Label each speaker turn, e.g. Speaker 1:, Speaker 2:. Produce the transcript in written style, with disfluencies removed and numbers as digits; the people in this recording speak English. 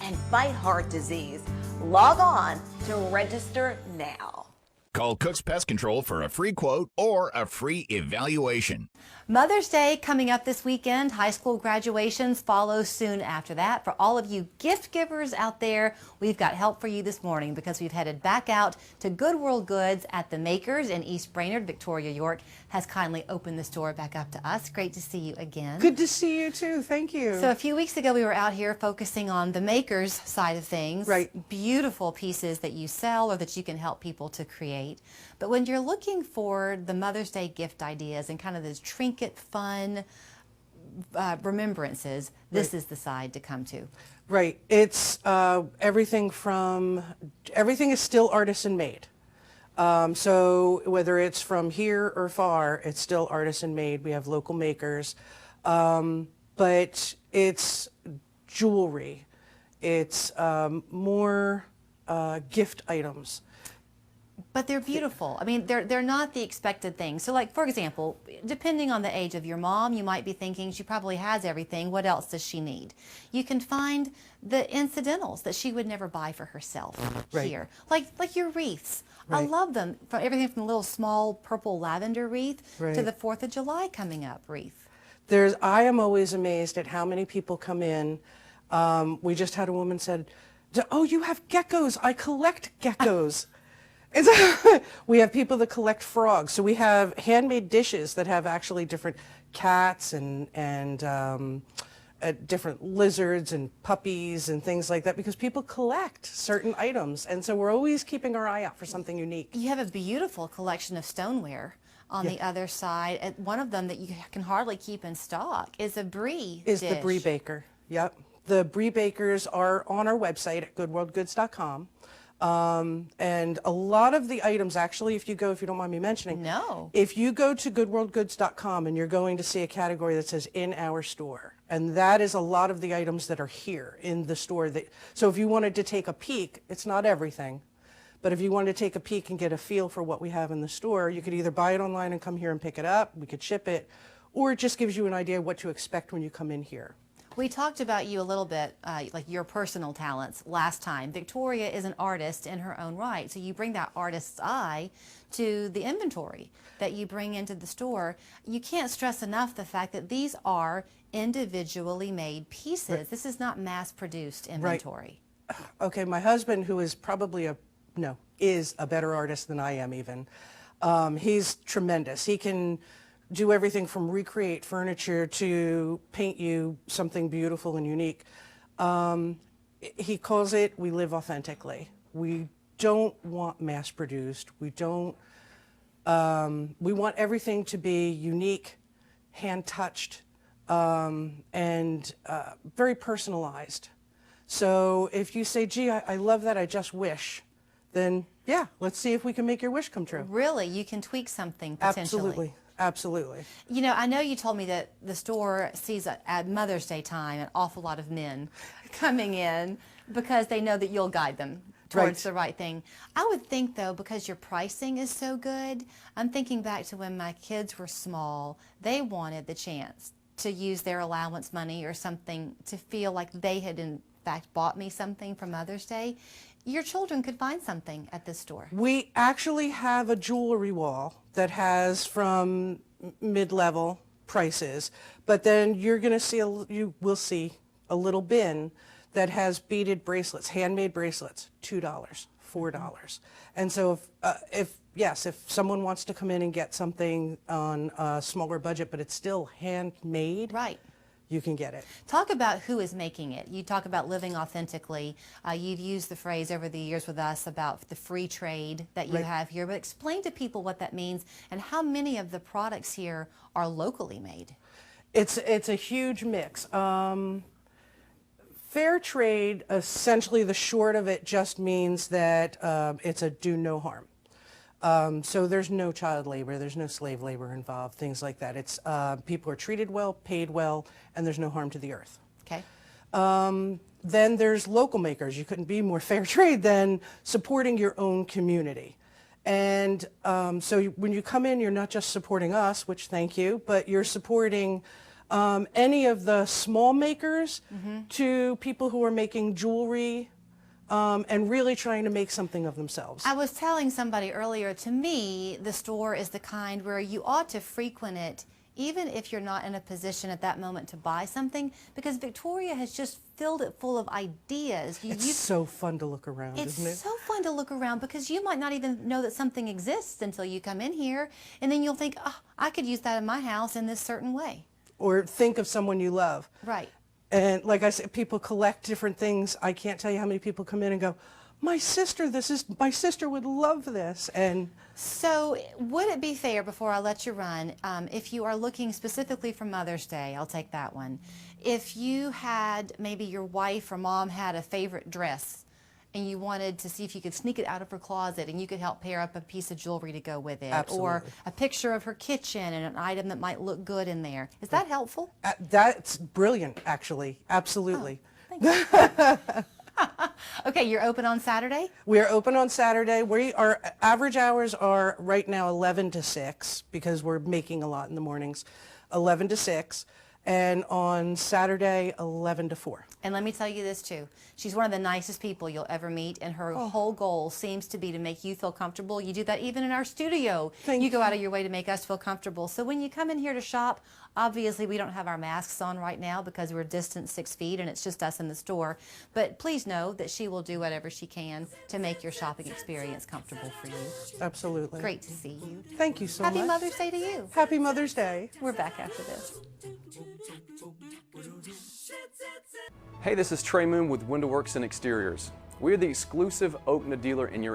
Speaker 1: and fight heart disease. Log on to register now.
Speaker 2: Call Cook's Pest Control for a free quote or a free evaluation.
Speaker 3: Mother's Day coming up this weekend. High school graduations follow soon after that. For all of you gift givers out there, we've got help for you this morning because we've headed back out to Good World Goods at the Makers in East Brainerd. Victoria York has kindly opened the store back up to us. Great to see you again.
Speaker 4: Good to see you too. Thank you.
Speaker 3: So a few weeks ago we were out here focusing on the Makers side of things.
Speaker 4: Right.
Speaker 3: Beautiful pieces that you sell or that you can help people to create. But when you're looking for the Mother's Day gift ideas and kind of those trinket fun remembrances, this is the side to come to.
Speaker 4: Right. It's everything is still artisan made. So whether it's from here or far, it's still artisan made. We have local makers, but it's jewelry. It's more gift items.
Speaker 3: But they're beautiful. I mean, they're not the expected things. So like, for example, depending on the age of your mom, you might be thinking she probably has everything. What else does she need? You can find the incidentals that she would never buy for herself here. Like your wreaths. I love them. From everything from the little small purple lavender wreath to the 4th of July coming up wreath.
Speaker 4: I am always amazed at how many people come in. We just had a woman said, "Oh, you have geckos. I collect geckos." We have people that collect frogs. So we have handmade dishes that have actually different cats and different lizards and puppies and things like that because people collect certain items. And so we're always keeping our eye out for something unique.
Speaker 3: You have a beautiful collection of stoneware on the other side. And one of them that you can hardly keep in stock is a brie dish.
Speaker 4: The brie baker. Yep. The brie bakers are on our website at goodworldgoods.com. And a lot of the items, actually, if you don't mind me mentioning, if you go to goodworldgoods.com and you're going to see a category that says in our store, and that is a lot of the items that are here in the store. So if you wanted to take a peek, it's not everything, but if you wanted to take a peek and get a feel for what we have in the store, you could either buy it online and come here and pick it up, we could ship it, or it just gives you an idea of what to expect when you come in here.
Speaker 3: We talked about you a little bit, like your personal talents last time. Victoria is an artist in her own right, so you bring that artist's eye to the inventory that you bring into the store. You can't stress enough the fact that these are individually made pieces.
Speaker 4: Right.
Speaker 3: This is not mass-produced inventory.
Speaker 4: Right. Okay, my husband, who is probably is a better artist than I am even, he's tremendous. He can do everything from recreate furniture to paint you something beautiful and unique. He calls it, we live authentically. We don't want mass produced. We want everything to be unique, hand touched, and very personalized. So if you say, gee, I love that, I just wish, then yeah, let's see if we can make your wish come true.
Speaker 3: Really, you can tweak something potentially.
Speaker 4: Absolutely. Absolutely.
Speaker 3: You know, I know you told me that the store sees at Mother's Day time an awful lot of men coming in because they know that you'll guide them towards the right thing. I would think, though, because your pricing is so good, I'm thinking back to when my kids were small, they wanted the chance to use their allowance money or something to feel like they had, in fact, bought me something for Mother's Day. Your children could find something at this store.
Speaker 4: We actually have a jewelry wall that has from mid-level prices, but then you're going to see, you will see a little bin that has beaded bracelets, handmade bracelets, $2, $4. And so if someone wants to come in and get something on a smaller budget, but it's still handmade, you can get it.
Speaker 3: Talk about who is making it. You talk about living authentically. You've used the phrase over the years with us about the free trade that you have here, but explain to people what that means and how many of the products here are locally made.
Speaker 4: It's a huge mix. Fair trade, essentially the short of it just means that it's a do no harm. So there's no child labor, there's no slave labor involved, things like that. It's people are treated well, paid well, and there's no harm to the earth.
Speaker 3: Okay.
Speaker 4: Then there's local makers. You couldn't be more fair trade than supporting your own community. And so when you come in, you're not just supporting us, which thank you, but you're supporting any of the small makers to people who are making jewelry and really trying to make something of themselves.
Speaker 3: I was telling somebody earlier, to me, the store is the kind where you ought to frequent it even if you're not in a position at that moment to buy something, because Victoria has just filled it full of ideas.
Speaker 4: It's so fun to look around, isn't it?
Speaker 3: It's so fun to look around because you might not even know that something exists until you come in here, and then you'll think, oh, I could use that in my house in this certain way.
Speaker 4: Or think of someone you love.
Speaker 3: Right.
Speaker 4: And like I said, people collect different things. I can't tell you how many people come in and go, my sister would love this. And
Speaker 3: so would it be fair, before I let you run, if you are looking specifically for Mother's Day, I'll take that one. If you had, maybe your wife or mom had a favorite dress and you wanted to see if you could sneak it out of her closet and you could help pair up a piece of jewelry to go with it.
Speaker 4: Absolutely.
Speaker 3: Or a picture of her kitchen and an item that might look good in there. Is that helpful?
Speaker 4: That's brilliant, actually. Absolutely.
Speaker 3: Oh, thank you. Okay, you're open on Saturday?
Speaker 4: We're open on Saturday. Our average hours are right now 11 to 6 because we're making a lot in the mornings, 11 to 6. And on Saturday, 11 to 4.
Speaker 3: And let me tell you this too. She's one of the nicest people you'll ever meet, and her whole goal seems to be to make you feel comfortable. You do that even in our studio. You go out of your way to make us feel comfortable. So when you come in here to shop, obviously we don't have our masks on right now because we're distant 6 feet and it's just us in the store. But please know that she will do whatever she can to make your shopping experience comfortable for you.
Speaker 4: Absolutely.
Speaker 3: Great to see you.
Speaker 4: Thank you so much.
Speaker 3: Happy Mother's Day to you.
Speaker 4: Happy Mother's Day.
Speaker 3: We're back after this.
Speaker 5: Hey, this is Trey Moon with Window Works and Exteriors. We are the exclusive Okna dealer in your